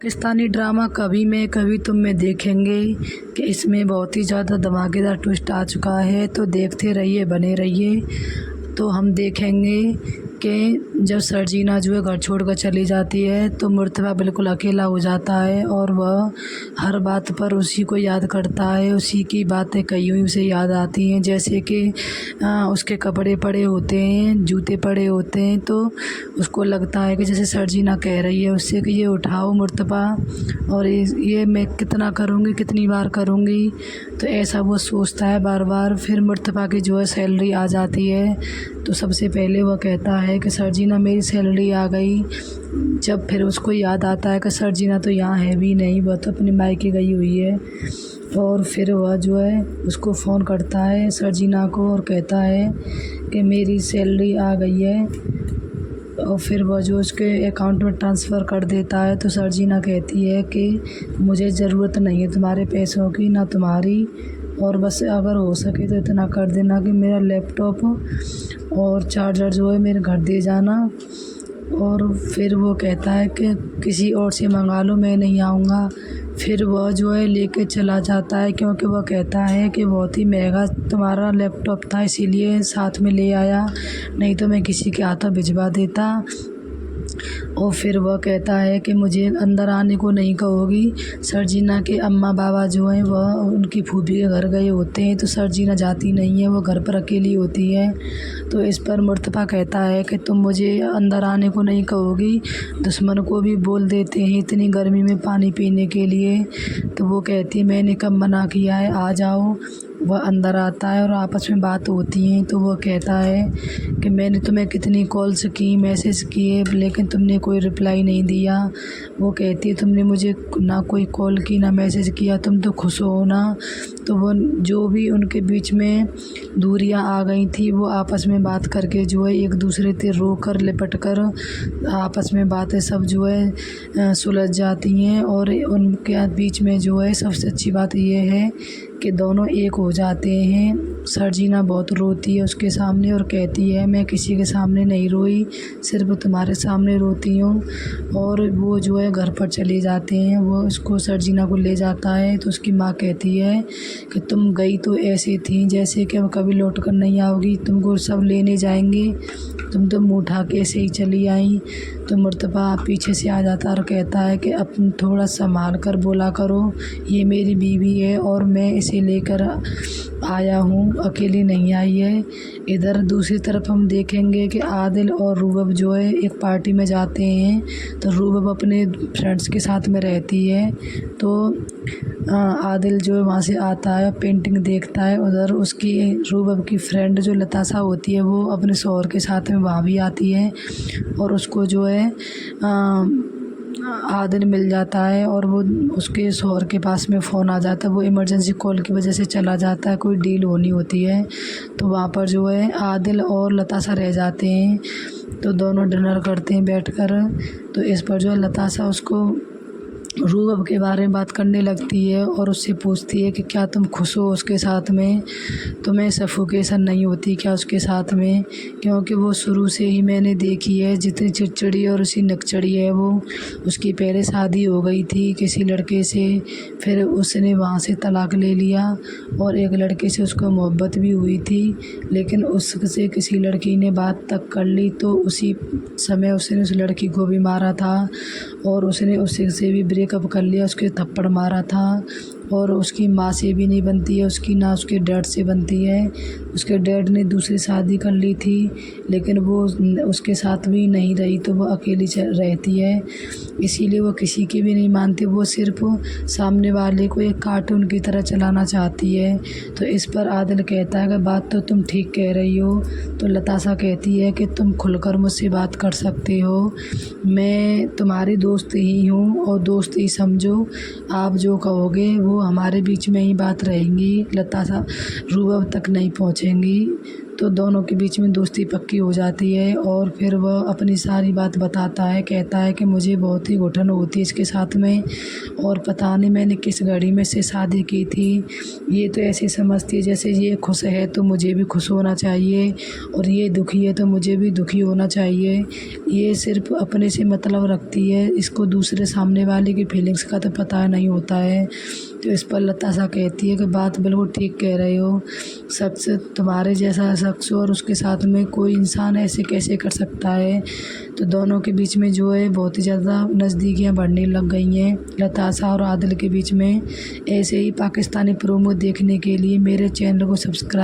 Pakistani drama कभी मैं कभी तुम में देखेंगे कि इसमें बहुत ही ज़्यादा धमाकेदार ट्विस्ट आ चुका है। तो देखते रहिए, बने रहिए। तो हम देखेंगे कि जब सर्जीना जो है घर छोड़कर चली जाती है तो मुर्तबा बिल्कुल अकेला हो जाता है और वह हर बात पर उसी को याद करता है। उसी की बातें कई हुई उसे याद आती हैं, जैसे कि उसके कपड़े पड़े होते हैं, जूते पड़े होते हैं, तो उसको लगता है कि जैसे सर्जीना कह रही है उससे कि ये उठाओ मुर्तबा, और ये मैं कितना करूँगी, कितनी बार करूँगी। तो ऐसा वो सोचता है बार बार। फिर मुर्तबा की जो है सैलरी आ जाती है तो सबसे पहले वह कहता है कि सर्जीना मेरी सैलरी आ गई। जब फिर उसको याद आता है कि सर्जीना तो यहाँ है भी नहीं, वह तो अपने मायके गई हुई है। और फिर वह जो है उसको फ़ोन करता है सर्जीना को और कहता है कि मेरी सैलरी आ गई है, और फिर वह जो उसके अकाउंट में ट्रांसफ़र कर देता है। तो सर्जीना कहती है कि मुझे ज़रूरत नहीं है तुम्हारे पैसों की, ना तुम्हारी, और बस अगर हो सके तो इतना कर देना कि मेरा लैपटॉप और चार्जर जो है मेरे घर दे जाना। और फिर वो कहता है कि किसी और से मंगा लो, मैं नहीं आऊँगा। फिर वह जो है लेके चला जाता है, क्योंकि वह कहता है कि बहुत ही महंगा तुम्हारा लैपटॉप था इसीलिए साथ में ले आया, नहीं तो मैं किसी के हाथों भिजवा देता। और फिर वह कहता है कि मुझे अंदर आने को नहीं कहोगी। सर्जीना के अम्मा बाबा जो हैं वह उनकी फूफी के घर गए होते हैं, तो सर्जीना जाती नहीं है, वो घर पर अकेली होती है। तो इस पर मुर्तबा कहता है कि तुम मुझे अंदर आने को नहीं कहोगी, दुश्मन को भी बोल देते हैं इतनी गर्मी में पानी पीने के लिए। तो वो कहती है मैंने कब मना किया है, आ जाओ। वह अंदर आता है और आपस में बात होती हैं। तो वह कहता है कि मैंने तुम्हें कितनी कॉल्स की, मैसेज किए, लेकिन तुमने कोई रिप्लाई नहीं दिया। वो कहती है तुमने मुझे ना कोई कॉल की ना मैसेज किया, तुम तो खुश हो ना। तो वो जो भी उनके बीच में दूरियां आ गई थी वो आपस में बात करके जो है एक दूसरे से रो कर लिपट कर आपस में बातें सब जो है सुलझ जाती हैं। और उनके बीच में जो है सबसे अच्छी बात ये है कि दोनों एक हो जाते हैं। सर्जीना बहुत रोती है उसके सामने और कहती है मैं किसी के सामने नहीं रोई, सिर्फ तुम्हारे सामने रोती हूँ। और वो जो है घर पर चले जाते हैं, वो उसको सर्जीना को ले जाता है। तो उसकी माँ कहती है कि तुम गई तो ऐसी थी जैसे कि अब कभी लौट कर नहीं आओगी, तुमको सब लेने जाएंगे, तुम तो मुँह उठा के ऐसे ही चली आई। तो मुर्तबा पीछे से आ जाता और कहता है कि अब थोड़ा संभाल कर बोला करो, ये मेरी बीवी है और मैं इसे लेकर आया हूँ, अकेली नहीं आई है। इधर दूसरी तरफ हम देखेंगे कि आदिल और रूबब जो है एक पार्टी में जाते हैं। तो रूबब अपने फ्रेंड्स के साथ में रहती है। तो आदिल जो है वहाँ से आता है, पेंटिंग देखता है। उधर उसकी रूबब की फ्रेंड जो लतासा होती है वो अपने शौहर के साथ में वहाँ भी आती है, और उसको जो है आदिल मिल जाता है और वो उसके शौहर के पास में फ़ोन आ जाता है। वो इमरजेंसी कॉल की वजह से चला जाता है, कोई डील होनी होती है। तो वहाँ पर जो है आदिल और लतासा रह जाते हैं। तो दोनों डिनर करते हैं बैठकर। तो इस पर जो है लतासा उसको रूबब के बारे में बात करने लगती है और उससे पूछती है कि क्या तुम खुश हो उसके साथ में, तुम्हें सफोकेशन नहीं होती क्या उसके साथ में, क्योंकि वो शुरू से ही मैंने देखी है जितनी चिड़चिड़ी और उसी नकचड़ी है वो। उसकी पहले शादी हो गई थी किसी लड़के से, फिर उसने वहाँ से तलाक ले लिया और एक लड़के से उसको मोहब्बत भी हुई थी, लेकिन उससे किसी लड़की ने बात तक कर ली तो उसी समय उसने उस लड़की को भी मारा था और उसने उससे भी ब्रेकअप कर लिया, उसके थप्पड़ मारा था। और उसकी माँ से भी नहीं बनती है उसकी, ना उसके डैड से बनती है। उसके डैड ने दूसरी शादी कर ली थी लेकिन वो उसके साथ भी नहीं रही, तो वो अकेली रहती है, इसीलिए वो किसी की भी नहीं मानती। वो सिर्फ सामने वाले को एक कार्टून की तरह चलाना चाहती है। तो इस पर आदिल कहता है कि बात तो तुम ठीक कह रही हो। तो लतासा कहती है कि तुम खुलकर मुझसे बात कर सकते हो, मैं तुम्हारी दोस्त ही हूँ और दोस्त ही समझो, आप जो कहोगे वो हमारे बीच में ही बात रहेंगी, लतासा रूबब तक नहीं पहुँचेंगी। तो दोनों के बीच में दोस्ती पक्की हो जाती है और फिर वह अपनी सारी बात बताता है, कहता है कि मुझे बहुत ही घुटन होती है इसके साथ में और पता नहीं मैंने किस घड़ी में से शादी की थी। ये तो ऐसे समझती है जैसे ये खुश है तो मुझे भी खुश होना चाहिए और ये दुखी है तो मुझे भी दुखी होना चाहिए। ये सिर्फ़ अपने से मतलब रखती है, इसको दूसरे सामने वाले की फीलिंग्स का तो पता नहीं होता है। तो इस पर लताशा कहती है कि बात बिल्कुल ठीक कह रहे हो, शख्स तुम्हारे जैसा शख्स और उसके साथ में कोई इंसान ऐसे कैसे कर सकता है। तो दोनों के बीच में जो है बहुत ही ज़्यादा नज़दीकियाँ बढ़ने लग गई हैं लताशा और आदिल के बीच में। ऐसे ही पाकिस्तानी प्रोमो देखने के लिए मेरे चैनल को सब्सक्राइब